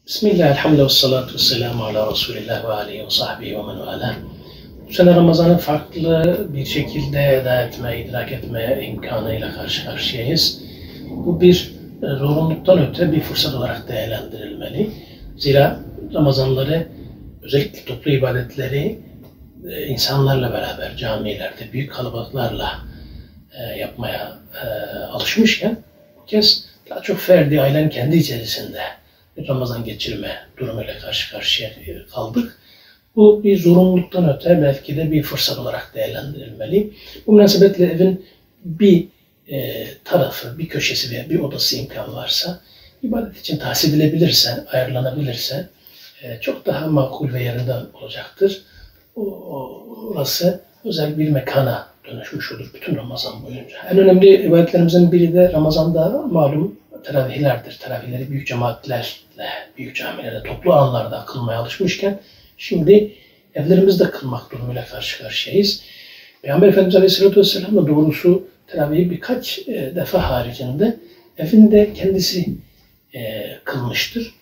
Bismillah, elhamdülillah, ve salatu ve selamu ala Resulillah ve aleyhi ve sahbihi ve men vâlâh. Bu sene Ramazan'ı farklı bir şekilde eda etme, idrak etme imkanıyla karşı karşıyayız. Bu bir zorunluluktan öte bir fırsat olarak değerlendirilmeli. Zira Ramazanları, özellikle toplu ibadetleri insanlarla beraber camilerde, büyük kalabalıklarla yapmaya alışmışken bu kez daha çok ferdi, ailenin kendi içerisinde bir Ramazan geçirme durumuyla karşı karşıya kaldık. Bu bir zorunluluktan öte belki de bir fırsat olarak değerlendirilmeli. Bu münasebetle evin bir tarafı, bir köşesi veya bir odası imkan varsa, ibadet için tahsis edilebilirse, ayarlanabilirse çok daha makul ve yerinde olacaktır. Orası özel bir mekana dönüşmüş olur bütün Ramazan boyunca. En önemli ibadetlerimizin biri de Ramazan'da malum teravihlerdir. Teravihleri büyük cemaatlerle, büyük camilerde, toplu alanlarda kılmaya alışmışken şimdi evlerimizde kılmak durumuyla karşı karşıyayız. Peygamber Efendimiz Aleyhisselatü Vesselam da doğrusu teravihi birkaç defa haricinde evinde kendisi kılmıştır.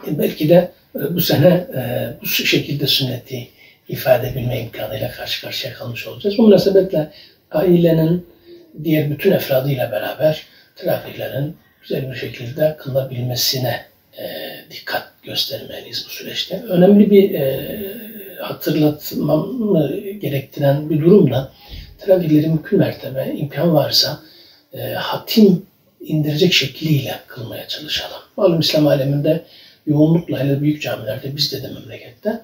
Belki de bu sene bu şekilde sünneti ifade edebilme imkanıyla karşı karşıya kalmış olacağız. Bu münasebetle ailenin diğer bütün efradıyla beraber teravihlerin güzel bir şekilde kılınabilmesine dikkat göstermeliyiz bu süreçte. Önemli bir hatırlatmamı gerektiren bir durum da teravihleri mümkün mertebe imkan varsa hatim indirecek şekliyle kılmaya çalışalım. Malum İslam aleminde yoğunlukla hele büyük camilerde, bizde de memlekette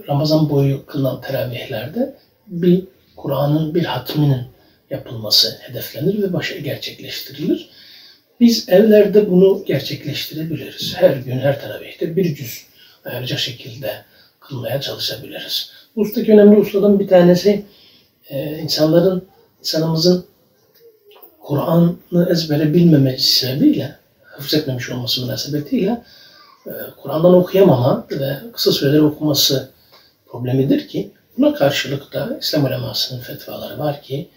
Ramazan boyu kılınan teravihlerde bir Kur'an'ın bir hatminin yapılması hedeflenir ve gerçekleştirilir. Biz evlerde bunu gerçekleştirebiliriz. Her gün, her teravihte bir cüz ayıracak şekilde kılmaya çalışabiliriz. Bu ustaki önemli hususlardan bir tanesi insanımızın Kur'an'ı ezbere bilmemesi sebebiyle, hafız etmemiş olması münasebetiyle Kur'an'dan okuyamama ve kısa süreler okuması problemidir ki buna karşılık da İslam ulemasının fetvaları var ki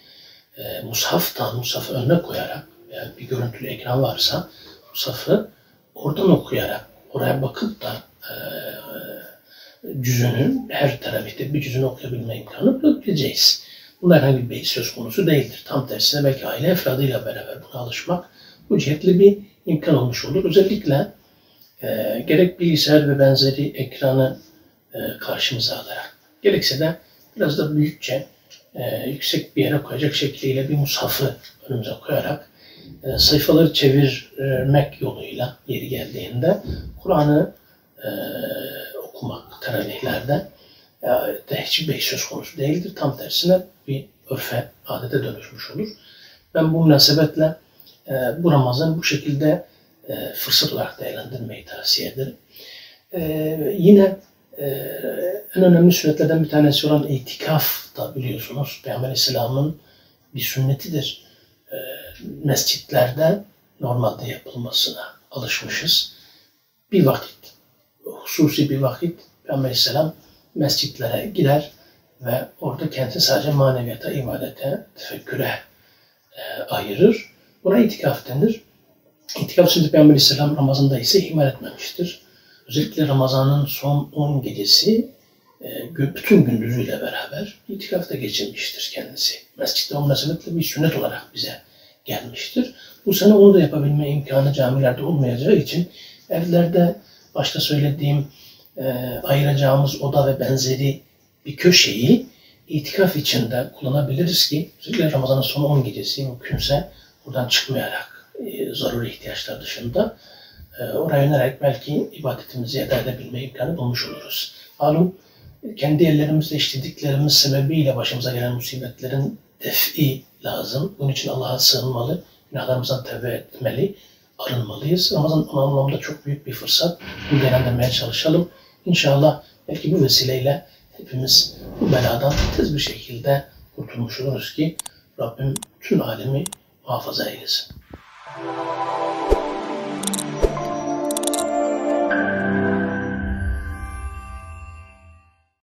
mushafı önüne koyarak, yani bir görüntülü ekran varsa mushafı oradan okuyarak, oraya bakıp da cüzünün, her teravihte bir cüzünü okuyabilme imkanı bulabileceğiz. Bunda herhangi bir beis söz konusu değildir. Tam tersine belki aile efradıyla beraber buna alışmak bu cihetli bir imkan olmuş olur. Özellikle gerek bilgisayar ve benzeri ekranı karşımıza alarak, gerekse de biraz da büyükçe, yüksek bir yere koyacak şekliyle bir mushafı önümüze koyarak sayfaları çevirmek yoluyla yeri geldiğinde Kur'an'ı okumak teravihlerde de hiçbir beis söz konusu değildir. Tam tersine bir örfe, adete dönüşmüş olur. Ben bu münasebetle bu Ramazan bu şekilde fırsat olarak değerlendirmeyi tavsiye ederim. Yine en önemli sünnetlerden bir tanesi olan itikaf da biliyorsunuz Peygamber Aleyhisselam'ın bir sünnetidir. Mescitlerde normalde yapılmasına alışmışız. Bir vakit, hususi bir vakit Peygamber Aleyhisselam mescitlere gider ve orada kendisi sadece maneviyata, ibadete, tefekküre ayırır. Buna itikaf denir. İtikaf sünneti Peygamber Aleyhisselam Ramazan'da ise ihmal etmemiştir. Özellikle Ramazan'ın son 10 gecesi bütün gündüzüyle beraber itikafta geçirmiştir kendisi. Mescitte o münasebetle bir sünnet olarak bize gelmiştir. Bu sene onu da yapabilme imkanı camilerde olmayacağı için evlerde başta söylediğim ayıracağımız oda ve benzeri bir köşeyi itikaf içinde kullanabiliriz ki özellikle Ramazan'ın son 10 gecesi mümkünse buradan çıkmayarak zaruri ihtiyaçlar dışında oraya yönelerek belki ibadetimizi eda edebilme imkanı bulmuş oluruz. Malum kendi ellerimizle işlediklerimiz sebebiyle başımıza gelen musibetlerin defi lazım. Bunun için Allah'a sığınmalı, günahlarımızdan tevbe etmeli, arınmalıyız. Ramazan o anlamda çok büyük bir fırsat. Bunu değerlendirmeye çalışalım. İnşallah belki bu vesileyle hepimiz bu beladan tez bir şekilde kurtulmuş oluruz ki Rabbim tüm alemi muhafaza eylesin.